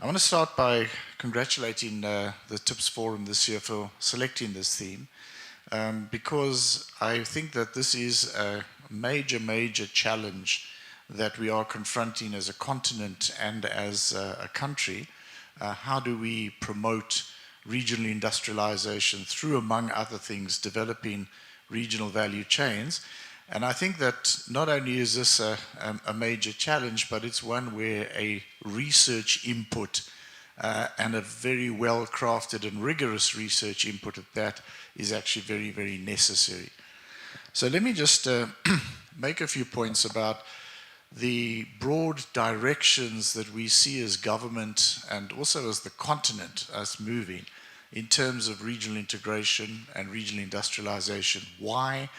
I want to start by congratulating the TIPS Forum this year for selecting this theme, because I think that this is a major challenge that we are confronting as a continent and as a country. How do we promote regional industrialization through, among other things, developing regional value chains? And I think that not only is this a major challenge, but it's one where a research input and a very well-crafted and rigorous research input at that is actually very necessary. So let me just make a few points about the broad directions that we see as government and also as the continent, us moving in terms of regional integration and regional industrialization. Why?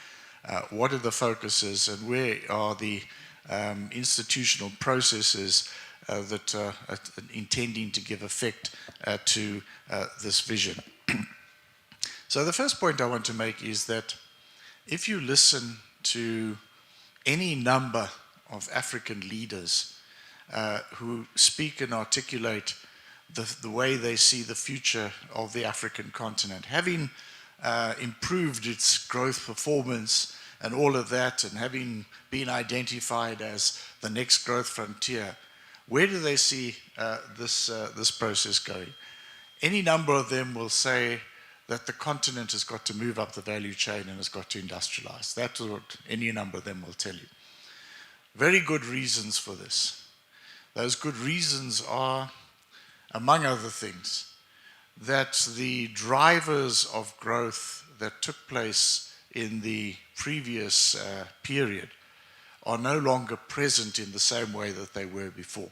What are the focuses, and where are the institutional processes that are intending to give effect to this vision? So the first point I want to make is that if you listen to any number of African leaders who speak and articulate the way they see the future of the African continent, having improved its growth performance and all of that, and having been identified as the next growth frontier, where do they see this process going? Any number of them will say that the continent has got to move up the value chain and has got to industrialize. That's what any number of them will tell you. Very good reasons for this. Those good reasons are, among other things, that the drivers of growth that took place in the previous period are no longer present in the same way that they were before.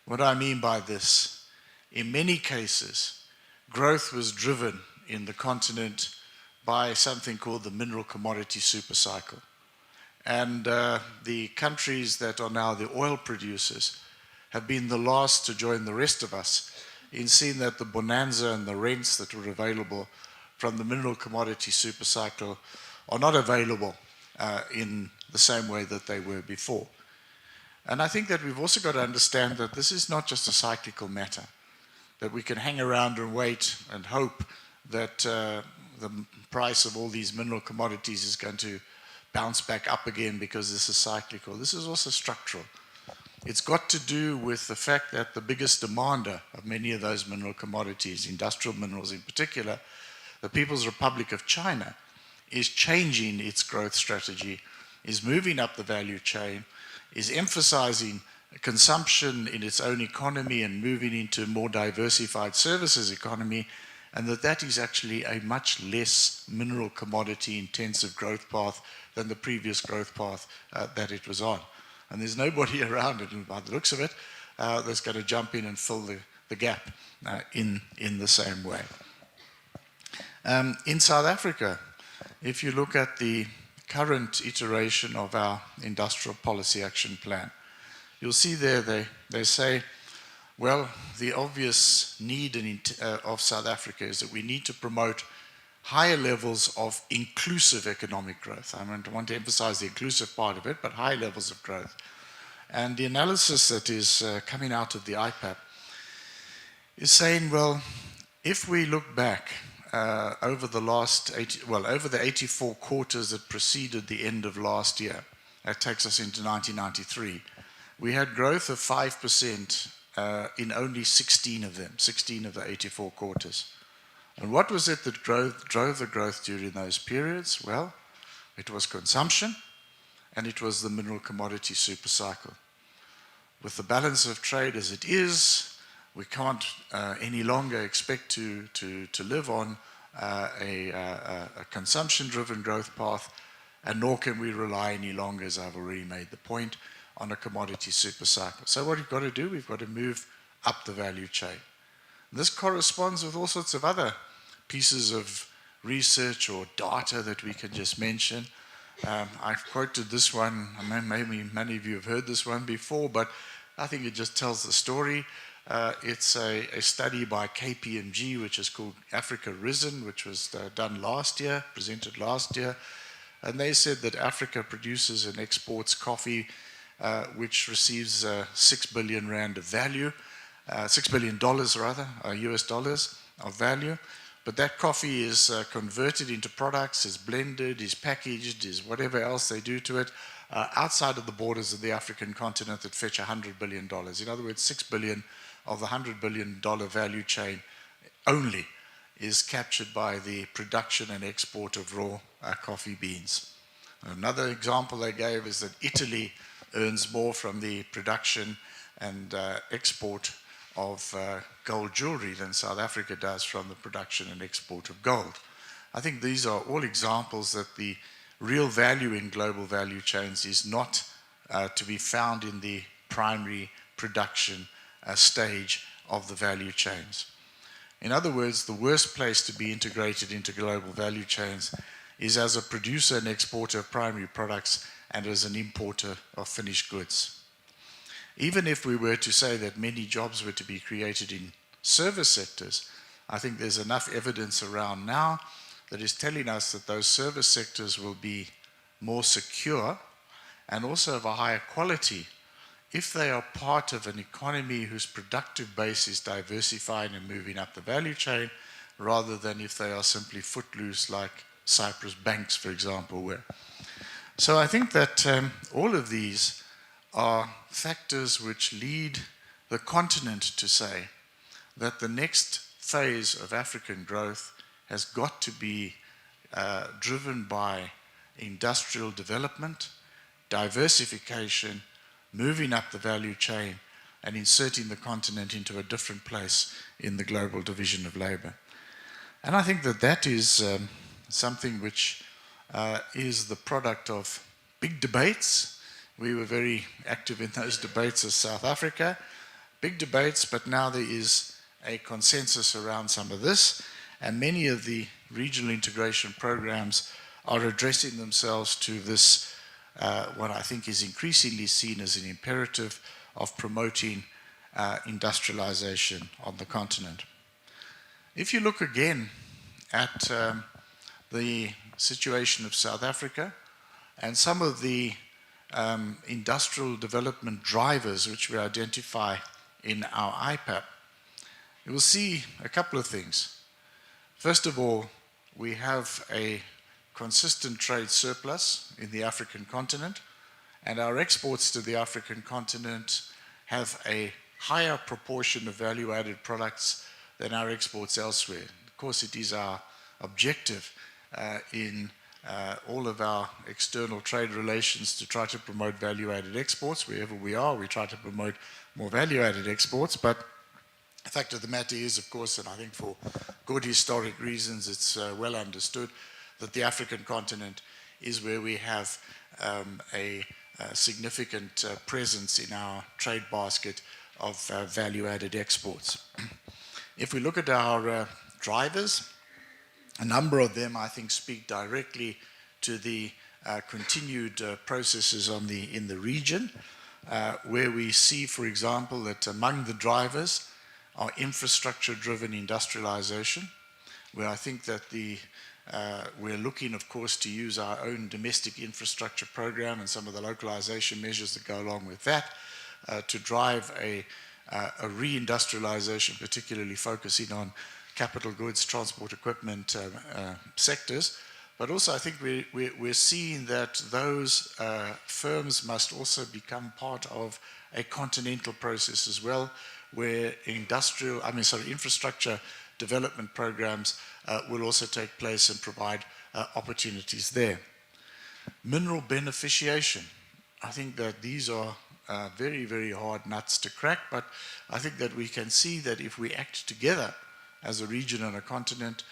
What I mean by this, in many cases, growth was driven in the continent by something called the mineral commodity supercycle. And the countries that are now the oil producers have been the last to join the rest of us in seeing that the bonanza and the rents that were available from the mineral commodity supercycle are not available in the same way that they were before. And I think that we've also got to understand that this is not just a cyclical matter, that we can hang around and wait and hope that the price of all these mineral commodities is going to bounce back up again because this is cyclical. This is also structural. It's got to do with the fact that the biggest demander of many of those mineral commodities, industrial minerals in particular, the People's Republic of China, is changing its growth strategy, is moving up the value chain, is emphasizing consumption in its own economy and moving into a more diversified services economy, and that is actually a much less mineral commodity intensive growth path than the previous growth path that it was on. And there's nobody around it, and by the looks of it, that's going to jump in and fill the gap in the same way. In South Africa, if you look at the current iteration of our industrial policy action plan, you'll see there they say, well, the obvious need of South Africa is that we need to promote higher levels of inclusive economic growth. I want to emphasize the inclusive part of it, but high levels of growth. And the analysis that is coming out of the IPAP is saying, well, if we look back over the 84 quarters that preceded the end of last year, that takes us into 1993, we had growth of 5% in only 16 of them, 16 of the 84 quarters. And what was it that drove the growth during those periods? Well, it was consumption, and it was the mineral commodity supercycle. With the balance of trade as it is, we can't any longer expect to live on a consumption-driven growth path, and nor can we rely any longer, as I've already made the point, on a commodity supercycle. So what we've got to do, we've got to move up the value chain. And this corresponds with all sorts of other pieces of research or data that we can just mention. I've quoted this one, maybe many of you have heard this one before, but I think it just tells the story. It's a study by KPMG, which is called Africa Risen, which was done last year, presented last year. And they said that Africa produces and exports coffee, which receives 6 billion rand of value. $6 billion rather, US dollars of value. But that coffee is converted into products, is blended, is packaged, is whatever else they do to it, outside of the borders of the African continent that fetch $100 billion. In other words, $6 billion of the $100 billion value chain only is captured by the production and export of raw coffee beans. Another example they gave is that Italy earns more from the production and export of gold jewelry than South Africa does from the production and export of gold. I think these are all examples that the real value in global value chains is not to be found in the primary production stage of the value chains. In other words, the worst place to be integrated into global value chains is as a producer and exporter of primary products and as an importer of finished goods. Even if we were to say that many jobs were to be created in service sectors, I think there's enough evidence around now that is telling us that those service sectors will be more secure and also of a higher quality if they are part of an economy whose productive base is diversifying and moving up the value chain, rather than if they are simply footloose like Cyprus banks, for example, were. So I think that all of these are factors which lead the continent to say that the next phase of African growth has got to be driven by industrial development, diversification, moving up the value chain, and inserting the continent into a different place in the global division of labor. And I think that that is something which is the product of big debates. We were very active in those debates as South Africa. Big debates, but now there is a consensus around some of this, and many of the regional integration programs are addressing themselves to this, what I think is increasingly seen as an imperative of promoting industrialization on the continent. If you look again at the situation of South Africa and some of the industrial development drivers which we identify in our IPAP, you will see a couple of things. First of all, we have a consistent trade surplus in the African continent, and our exports to the African continent have a higher proportion of value-added products than our exports elsewhere. Of course, it is our objective in all of our external trade relations to try to promote value-added exports. Wherever we are, we try to promote more value-added exports, but the fact of the matter is, of course, and I think for good historic reasons, it's well understood that the African continent is where we have a significant presence in our trade basket of value-added exports. If we look at our drivers, a number of them, I think, speak directly to the continued processes in the region, where we see, for example, that among the drivers are infrastructure-driven industrialization, where I think that we're looking, of course, to use our own domestic infrastructure program and some of the localization measures that go along with that to drive a reindustrialization, particularly focusing on capital goods, transport equipment sectors. But also I think we're seeing that those firms must also become part of a continental process as well, where infrastructure development programs will also take place and provide opportunities there. Mineral beneficiation. I think that these are very, very hard nuts to crack, but I think that we can see that if we act together as a region and a continent,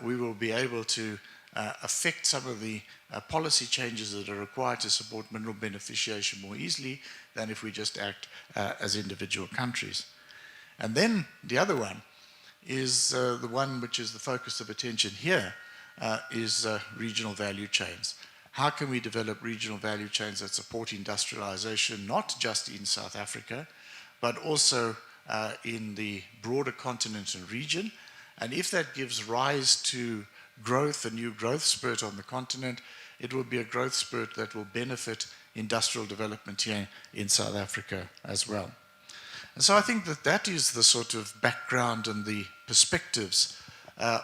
we will be able to affect some of the policy changes that are required to support mineral beneficiation more easily than if we just act as individual countries. And then the other one is the one which is the focus of attention here, is regional value chains. How can we develop regional value chains that support industrialization, not just in South Africa, but also in the broader continent and region? And if that gives rise to growth, a new growth spurt on the continent, it will be a growth spurt that will benefit industrial development here in South Africa as well. And so I think that that is the sort of background and the perspectives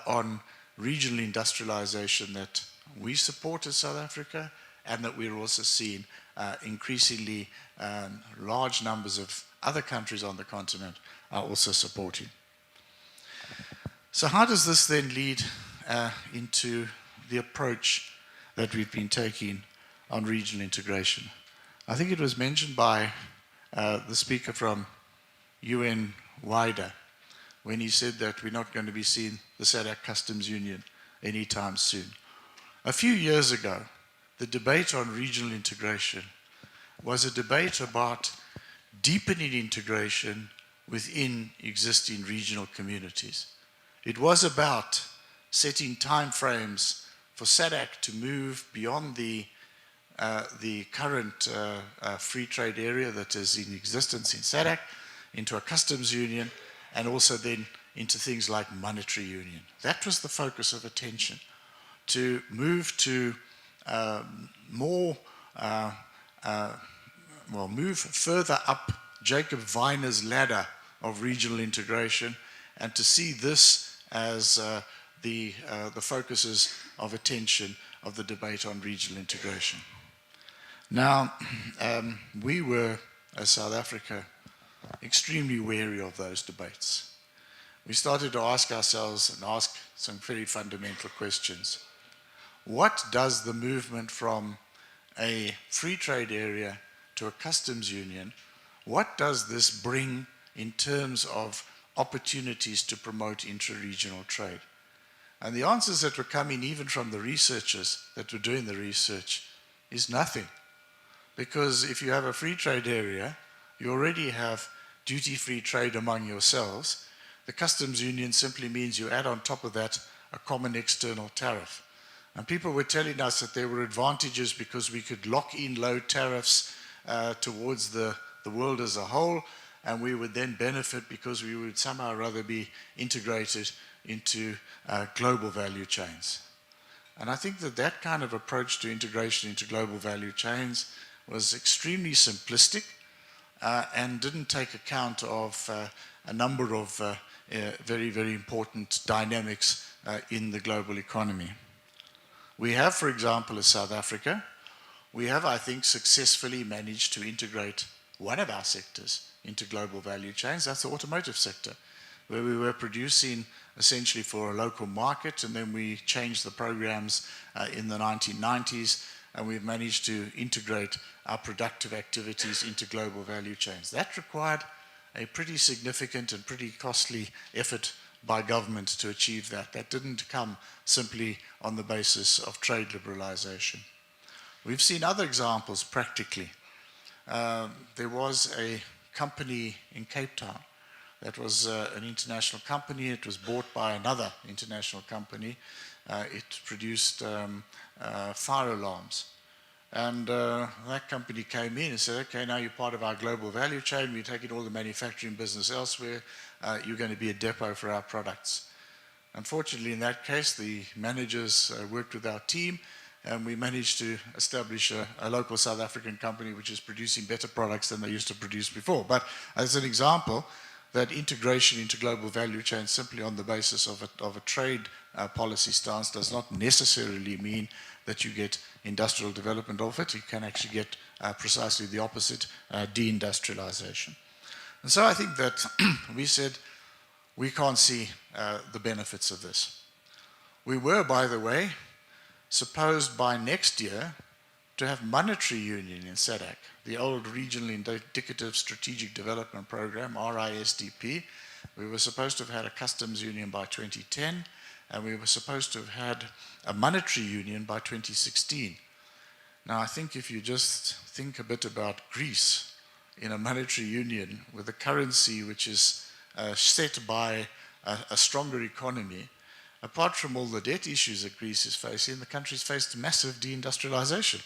on regional industrialization that we support as South Africa, and that we're also seeing increasingly large numbers of other countries on the continent are also supporting. So how does this then lead into the approach that we've been taking on regional integration? I think it was mentioned by the speaker from UN WIDA when he said that we're not going to be seeing the SADC Customs Union anytime soon. A few years ago, the debate on regional integration was a debate about deepening integration within existing regional communities. It was about setting timeframes for SADC to move beyond the current free trade area that is in existence in SADC into a customs union, and also then into things like monetary union. That was the focus of attention, to move to move further up Jacob Weiner's ladder of regional integration, and to see this as the focuses of attention of the debate on regional integration. Now, we were, as South Africa, extremely wary of those debates. We started to ask ourselves and ask some very fundamental questions. What does the movement from a free trade area to a customs union, what does this bring in terms of opportunities to promote intra-regional trade? And the answers that were coming even from the researchers that were doing the research is nothing. Because if you have a free trade area, you already have duty-free trade among yourselves. The customs union simply means you add on top of that a common external tariff. And people were telling us that there were advantages because we could lock in low tariffs towards the world as a whole, and we would then benefit because we would somehow rather be integrated into global value chains. And I think that that kind of approach to integration into global value chains was extremely simplistic and didn't take account of a number of very, very important dynamics in the global economy. We have, for example, as South Africa, we have, I think, successfully managed to integrate one of our sectors into global value chains. That's the automotive sector, where we were producing essentially for a local market, and then we changed the programs in the 1990s, and we've managed to integrate our productive activities into global value chains. That required a pretty significant and pretty costly effort by government to achieve that. That didn't come simply on the basis of trade liberalization. We've seen other examples practically. There was a company in Cape Town that was an international company. It was bought by another international company. It produced fire alarms. And that company came in and said, okay, now you're part of our global value chain. We're taking all the manufacturing business elsewhere. You're going to be a depot for our products. Unfortunately, in that case, the managers worked with our team, and we managed to establish a local South African company which is producing better products than they used to produce before. But as an example, that integration into global value chains simply on the basis of a trade policy stance does not necessarily mean that you get industrial development of it. You can actually get precisely the opposite, deindustrialization. And so I think that we said we can't see the benefits of this. We were, by the way, supposed by next year to have monetary union in SADC, the old Regional Indicative Strategic Development Program, RISDP. We were supposed to have had a customs union by 2010, and we were supposed to have had a monetary union by 2016. Now, I think if you just think a bit about Greece in a monetary union with a currency which is set by a stronger economy, apart from all the debt issues that Greece is facing, the country's faced massive deindustrialization.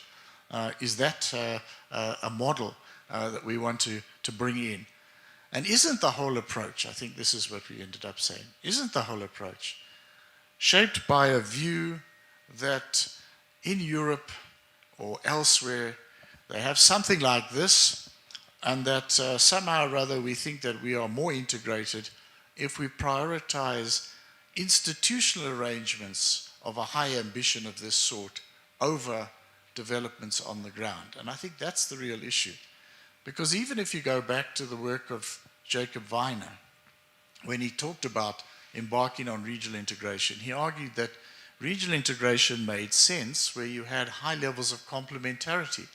Is that a model that we want to bring in? And isn't the whole approach, I think this is what we ended up saying, isn't the whole approach shaped by a view that in Europe or elsewhere they have something like this, and that somehow or other we think that we are more integrated if we prioritize institutional arrangements of a high ambition of this sort over developments on the ground. And I think that's the real issue. Because even if you go back to the work of Jacob Weiner, when he talked about embarking on regional integration, he argued that regional integration made sense where you had high levels of complementarity,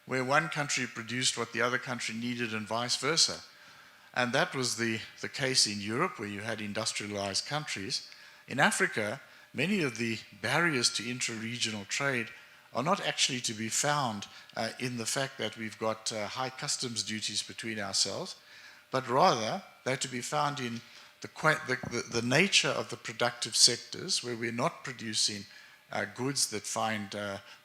where one country produced what the other country needed and vice versa. And that was the case in Europe, where you had industrialized countries. In Africa, many of the barriers to intra-regional trade are not actually to be found in the fact that we've got high customs duties between ourselves, but rather they're to be found in the nature of the productive sectors, where we're not producing goods that find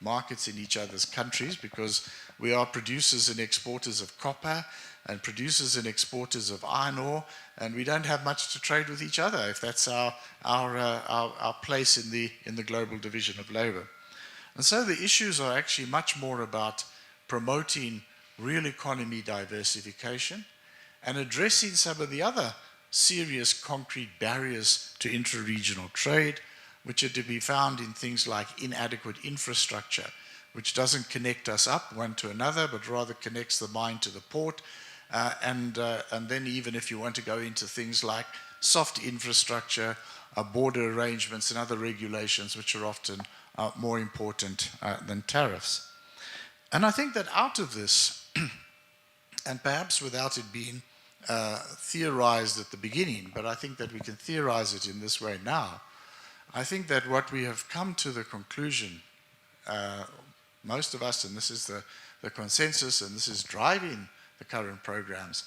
markets in each other's countries, because we are producers and exporters of copper and producers and exporters of iron ore, and we don't have much to trade with each other if that's our place in the global division of labor. And so the issues are actually much more about promoting real economy diversification and addressing some of the other serious concrete barriers to intra-regional trade, which are to be found in things like inadequate infrastructure, which doesn't connect us up one to another, but rather connects the mine to the port. And then even if you want to go into things like soft infrastructure, border arrangements and other regulations, which are often more important than tariffs. And I think that out of this, and perhaps without it being theorized at the beginning, but I think that we can theorize it in this way now, I think that what we have come to the conclusion, most of us, and this is the consensus, and this is driving the current programs,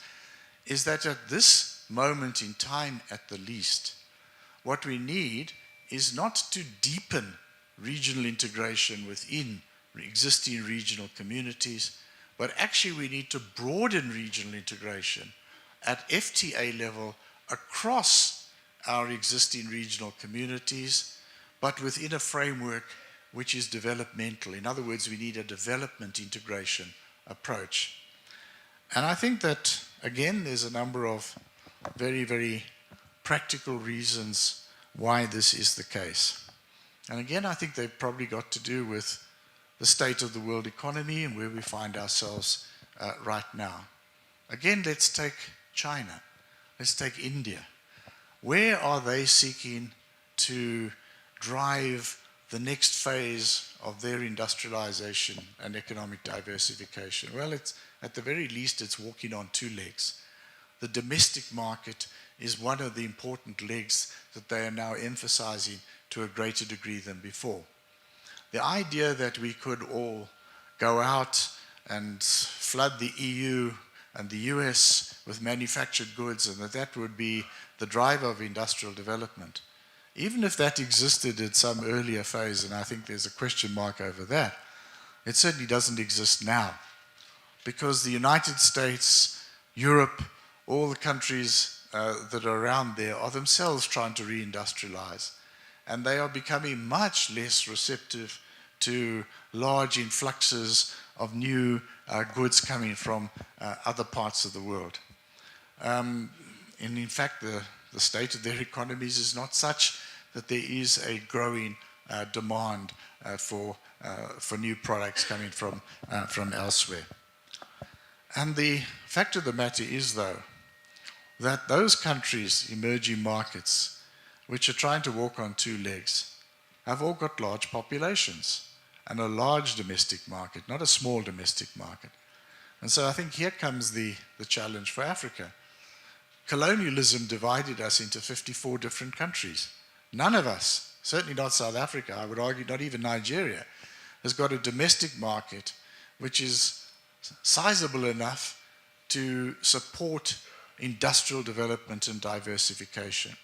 is that at this moment in time at the least, what we need is not to deepen regional integration within existing regional communities, but actually we need to broaden regional integration at FTA level across our existing regional communities, but within a framework which is developmental. In other words, we need a development integration approach. And I think that, again, there's a number of very, very practical reasons why this is the case. And again, I think they've probably got to do with the state of the world economy and where we find ourselves right now. Again, let's take China. Let's take India. Where are they seeking to drive the next phase of their industrialization and economic diversification? Well, at the very least, it's walking on two legs. The domestic market is one of the important legs that they are now emphasizing to a greater degree than before. The idea that we could all go out and flood the EU and the US with manufactured goods and that would be the driver of industrial development, even if that existed at some earlier phase, and I think there's a question mark over that, it certainly doesn't exist now. Because the United States, Europe, all the countries that are around there are themselves trying to reindustrialize. And they are becoming much less receptive to large influxes of new goods coming from other parts of the world. And in fact, the state of their economies is not such that there is a growing demand for new products coming from elsewhere. And the fact of the matter is, though, that those countries, emerging markets, which are trying to walk on two legs, have all got large populations and a large domestic market, not a small domestic market. And so I think here comes the challenge for Africa. Colonialism divided us into 54 different countries. None of us, certainly not South Africa, I would argue not even Nigeria, has got a domestic market which is sizable enough to support industrial development and diversification.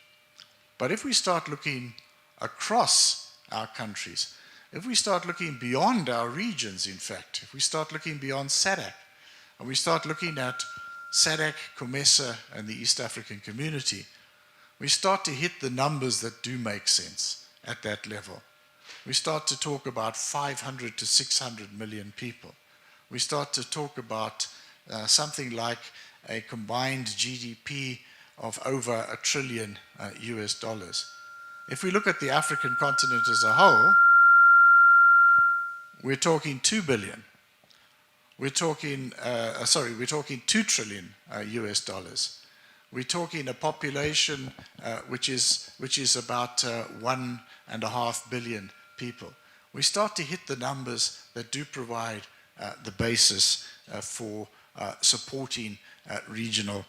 But if we start looking across our countries, if we start looking beyond our regions, in fact, if we start looking beyond SADC, and we start looking at SADC, COMESA, and the East African Community, we start to hit the numbers that do make sense at that level. We start to talk about 500 to 600 million people. We start to talk about something like a combined GDP of over $1 trillion US dollars. If we look at the African continent as a whole, we're talking 2 billion. We're talking, we're talking 2 trillion US dollars. We're talking a population which is about 1.5 billion people. We start to hit the numbers that do provide the basis for supporting regional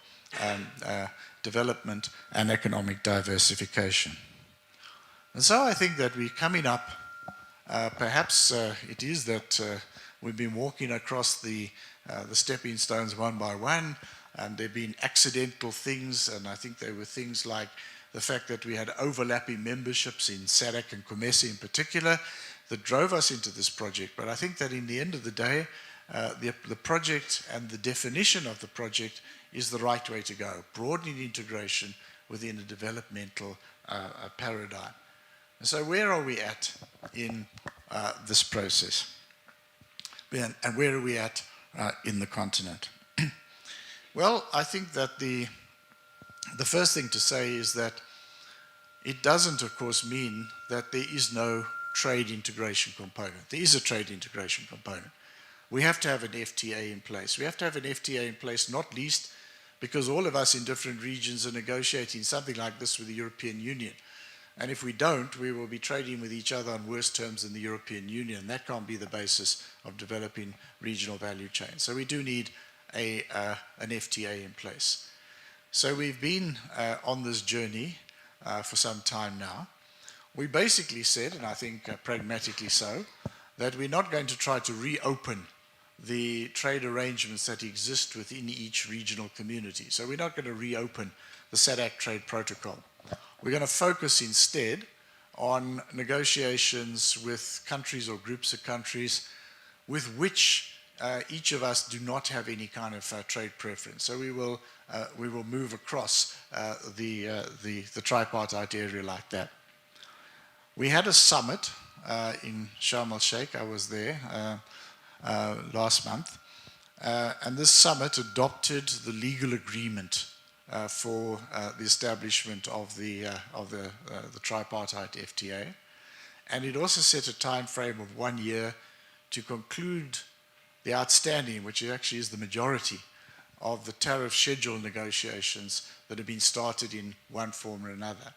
development and economic diversification. And so I think that we're coming up, perhaps it is that we've been walking across the stepping stones one by one, and there have been accidental things, and I think there were things like the fact that we had overlapping memberships in SADC and COMESA in particular that drove us into this project. But I think that in the end of the day, the project and the definition of the project is the right way to go, broadening integration within a developmental paradigm. And so where are we at in this process? And where are we at in the continent? Well, I think that the first thing to say is that it doesn't, of course, mean that there is no trade integration component. There is a trade integration component. We have to have an FTA in place. We have to have an FTA in place, not least because all of us in different regions are negotiating something like this with the European Union. And if we don't, we will be trading with each other on worse terms than the European Union. That can't be the basis of developing regional value chains. So we do need an FTA in place. So we've been on this journey for some time now. We basically said, and I think pragmatically so, that we're not going to try to reopen the trade arrangements that exist within each regional community. So we're not going to reopen the SADC trade protocol. We're going to focus instead on negotiations with countries or groups of countries with which each of us do not have any kind of trade preference. So we will move across the tripartite area like that. We had a summit in Sharm el-Sheikh. I was there last month, and this summit adopted the legal agreement for the establishment of the tripartite FTA, and it also set a time frame of 1 year to conclude the outstanding, which actually is the majority of the tariff schedule negotiations that have been started in one form or another.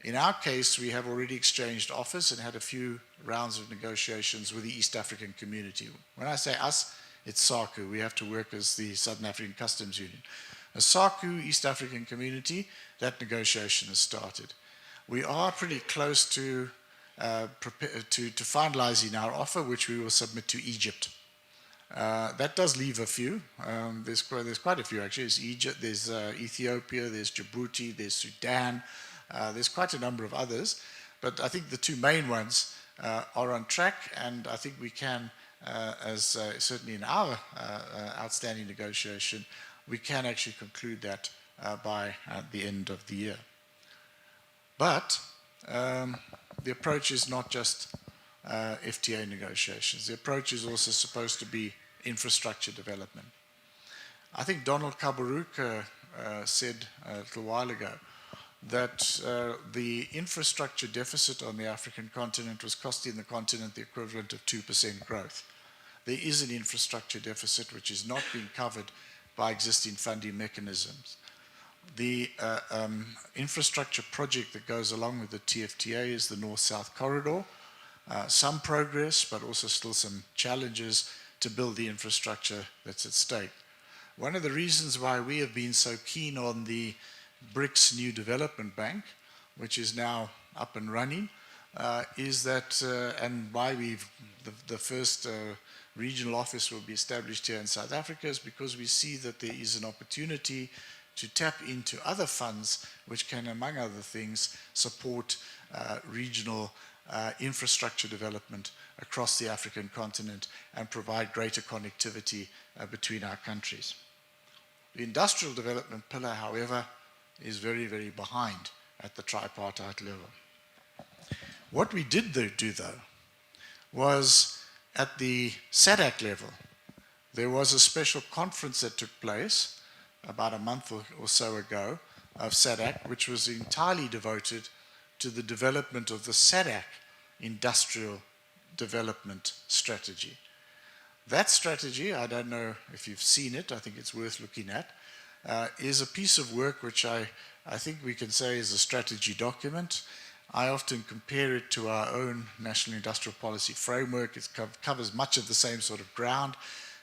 In our case, we have already exchanged offers and had a few rounds of negotiations with the East African community. When I say us, it's SACU. We have to work as the Southern African Customs Union. A SACU East African community, that negotiation has started. We are pretty close to finalizing our offer, which we will submit to Egypt. That does leave a few. There's quite a few actually. There's Egypt, there's Ethiopia, there's Djibouti, there's Sudan. There's quite a number of others, but I think the two main ones are on track, and I think we can, certainly in our outstanding negotiation, we can actually conclude that by the end of the year. But the approach is not just FTA negotiations. The approach is also supposed to be infrastructure development. I think Donald Kaberuka said a little while ago that the infrastructure deficit on the African continent was costing the continent the equivalent of 2% growth. There is an infrastructure deficit which is not being covered by existing funding mechanisms. The infrastructure project that goes along with the TFTA is the North-South Corridor. Some progress, but also still some challenges to build the infrastructure that's at stake. One of the reasons why we have been so keen on the BRICS New Development Bank, which is now up and running, is that, and why the first regional office will be established here in South Africa, is because we see that there is an opportunity to tap into other funds which can, among other things, support regional infrastructure development across the African continent and provide greater connectivity between our countries. The industrial development pillar, however, is very, very behind at the tripartite level. What we did do, though, was at the SADC level, there was a special conference that took place about a month or so ago of SADC, which was entirely devoted to the development of the SADC industrial development strategy. That strategy, I don't know if you've seen it, I think it's worth looking at, is a piece of work which I think we can say is a strategy document. I often compare it to our own National Industrial Policy Framework. It covers much of the same sort of ground.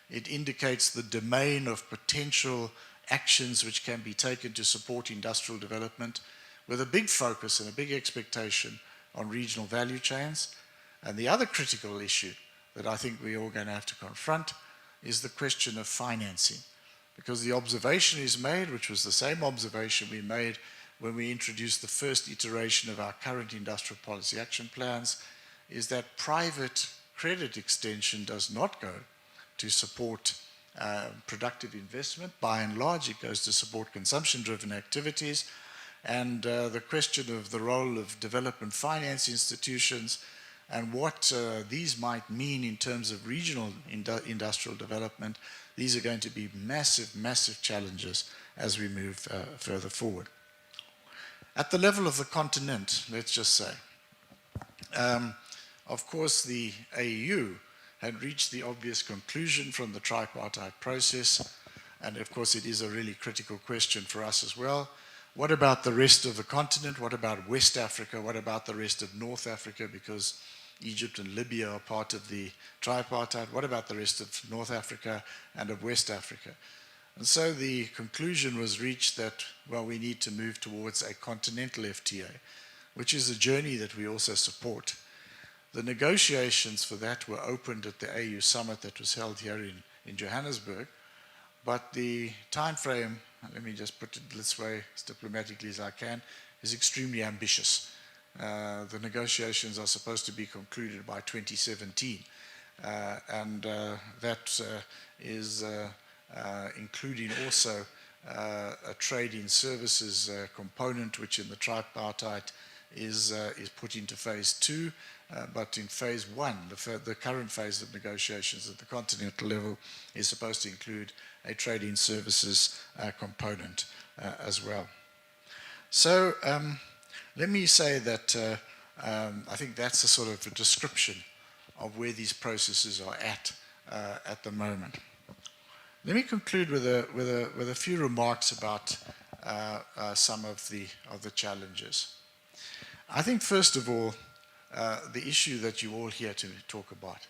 It indicates the domain of potential actions which can be taken to support industrial development, with a big focus and a big expectation on regional value chains. And the other critical issue that I think we're all going to have to confront is the question of financing. Because the observation is made, which was the same observation we made when we introduced the first iteration of our current industrial policy action plans, is that private credit extension does not go to support productive investment. By and large, it goes to support consumption-driven activities. And the question of the role of development finance institutions and what these might mean in terms of regional industrial development, these are going to be massive, massive challenges as we move further forward. At the level of the continent, let's just say, of course, the AU had reached the obvious conclusion from the tripartite process, and of course it is a really critical question for us as well. What about the rest of the continent? What about West Africa? What about the rest of North Africa? Because Egypt and Libya are part of the tripartite. What about the rest of North Africa and of West Africa? And so the conclusion was reached that, well, we need to move towards a continental FTA, which is a journey that we also support. The negotiations for that were opened at the AU summit that was held here in Johannesburg, but the time frame, let me just put it this way as diplomatically as I can, is extremely ambitious. The negotiations are supposed to be concluded by 2017, and that is including also a trade-in services component, which in the tripartite is put into phase 2, but in phase 1, the current phase of negotiations at the continental level is supposed to include a trade-in services component as well. So let me say that I think that's a sort of a description of where these processes are at the moment. Let me conclude with a few remarks about some of the challenges. I think first of all, the issue that you're all here to talk about,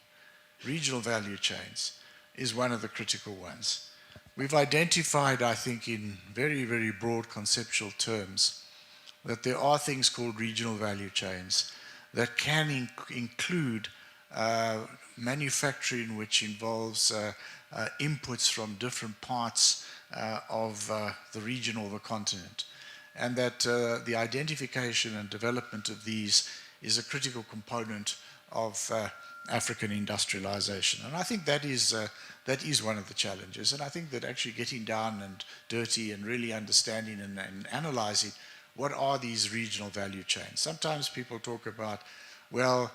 regional value chains, is one of the critical ones. We've identified, I think, in very, very broad conceptual terms, that there are things called regional value chains that can include manufacturing which involves inputs from different parts of the region or the continent, and that the identification and development of these is a critical component of African industrialization. And I think that is one of the challenges. And I think that actually getting down and dirty and really understanding and analyzing what are these regional value chains. Sometimes people talk about, well,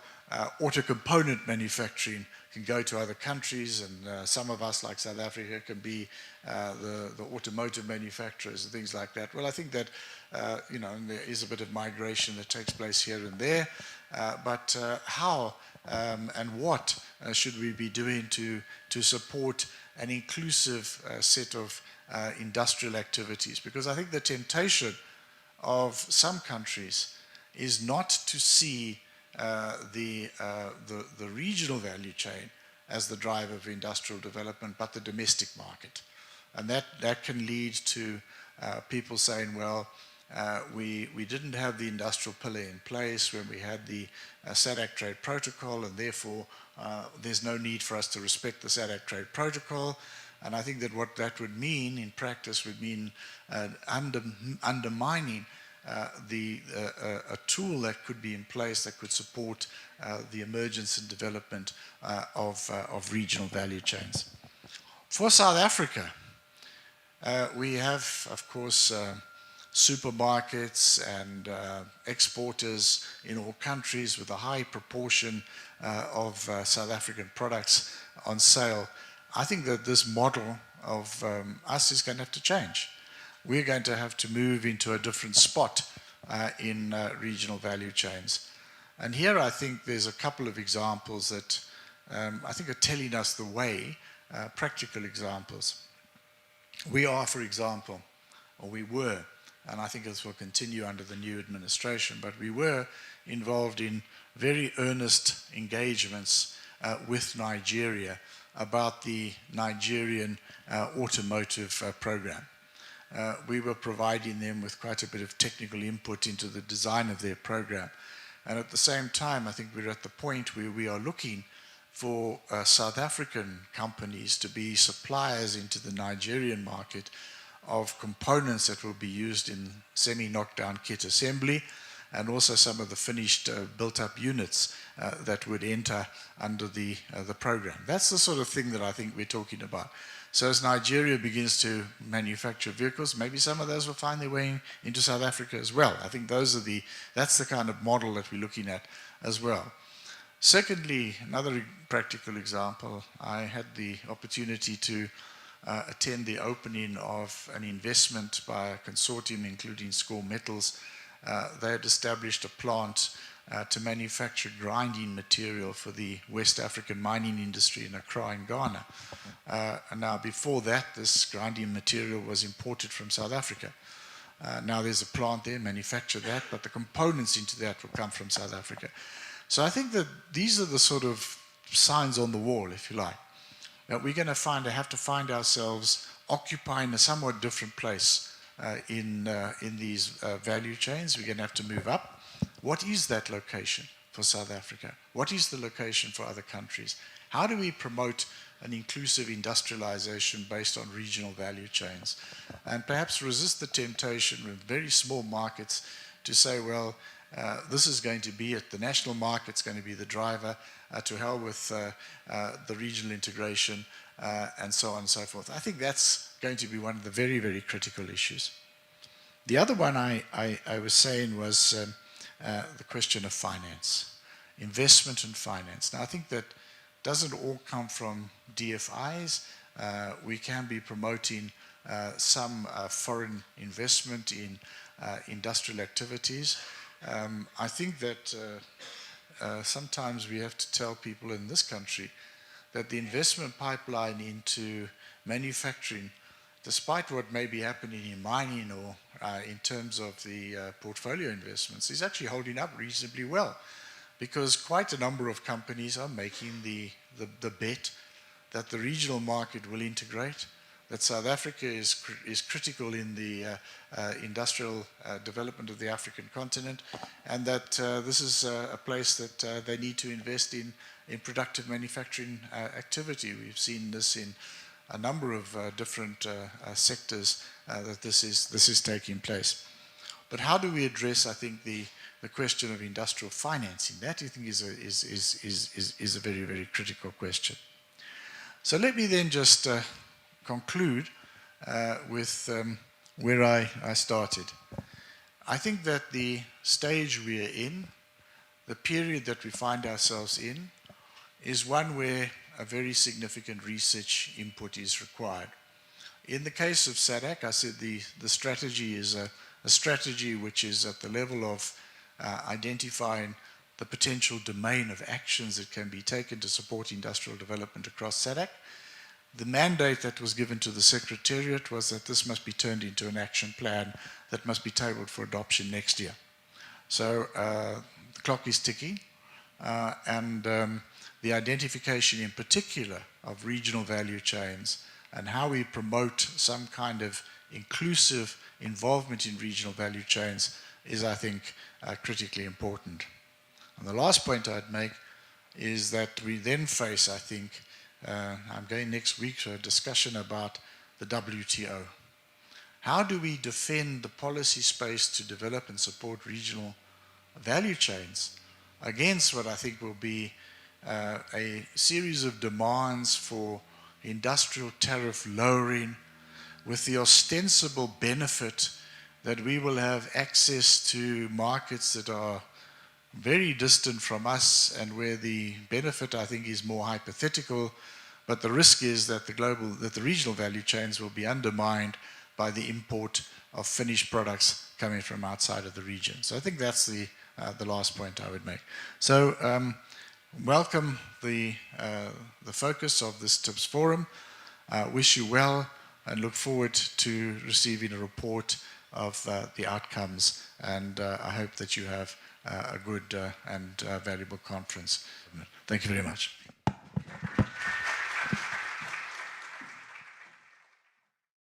auto component manufacturing can go to other countries, and some of us, like South Africa, can be the automotive manufacturers and things like that. Well, I think that there is a bit of migration that takes place here and there, but how and what should we be doing to support an inclusive set of industrial activities? Because I think the temptation of some countries is not to see the regional value chain as the driver of industrial development, but the domestic market. And that can lead to people saying, well, we didn't have the industrial pillar in place when we had the SADC trade protocol, and therefore there's no need for us to respect the SADC trade protocol. And I think that what that would mean in practice would mean undermining a tool that could be in place that could support the emergence and development of regional value chains. For South Africa, we have, of course, supermarkets and exporters in all countries with a high proportion of South African products on sale. I think that this model of us is going to have to change. We're going to have to move into a different spot in regional value chains. And here I think there's a couple of examples that I think are telling us the way, practical examples. We are, for example, or we were, and I think this will continue under the new administration, but we were involved in very earnest engagements with Nigeria about the Nigerian automotive program. We were providing them with quite a bit of technical input into the design of their program. And at the same time, I think we're at the point where we are looking for South African companies to be suppliers into the Nigerian market of components that will be used in semi-knockdown kit assembly, and also some of the finished built-up units that would enter under the program. That's the sort of thing that I think we're talking about. So as Nigeria begins to manufacture vehicles, maybe some of those will find their way into South Africa as well. I think that's the kind of model that we're looking at as well. Secondly, another practical example, I had the opportunity to attend the opening of an investment by a consortium including Score Metals. They had established a plant to manufacture grinding material for the West African mining industry in Accra in Ghana. And now before that, this grinding material was imported from South Africa. Now there's a plant there, manufacture that, but the components into that will come from South Africa. So I think that these are the sort of signs on the wall, if you like, that we're going to have to find ourselves occupying a somewhat different place in these value chains. We're going to have to move up. What is that location for South Africa? What is the location for other countries? How do we promote an inclusive industrialization based on regional value chains? And perhaps resist the temptation with very small markets to say, well, this is going to be it. The national market's going to be the driver. To hell with the regional integration, and so on and so forth. I think that's going to be one of the very, very critical issues. The other one I was saying was the question of finance, investment and finance. Now, I think that doesn't all come from DFIs. We can be promoting some foreign investment in industrial activities. I think that sometimes we have to tell people in this country that the investment pipeline into manufacturing, despite what may be happening in mining or in terms of the portfolio investments, is actually holding up reasonably well, because quite a number of companies are making the bet that the regional market will integrate, that South Africa is critical in the industrial development of the African continent, and that this is a place that they need to invest in productive manufacturing activity. We've seen this in a number of different sectors that this is taking place. But how do we address, I think, the question of industrial financing? That, I think, is a very, very critical question. So let me then just conclude with where I started. I think that the stage we are in, the period that we find ourselves in, is one where a very significant research input is required. In the case of SADC, I said the strategy is a strategy which is at the level of identifying the potential domain of actions that can be taken to support industrial development across SADC. The mandate that was given to the Secretariat was that this must be turned into an action plan that must be tabled for adoption next year. So the clock is ticking, and the identification in particular of regional value chains and how we promote some kind of inclusive involvement in regional value chains is, I think, critically important. And the last point I'd make is that we then face, I think, I'm going next week to a discussion about the WTO. How do we defend the policy space to develop and support regional value chains against what I think will be a series of demands for industrial tariff lowering, with the ostensible benefit that we will have access to markets that are very distant from us and where the benefit, I think, is more hypothetical, but the risk is that the regional value chains will be undermined by the import of finished products coming from outside of the region. So I think that's the last point I would make. So welcome the focus of this TIPS forum. Wish you well and look forward to receiving a report of the outcomes, and I hope that you have a good and valuable conference. Thank you very much.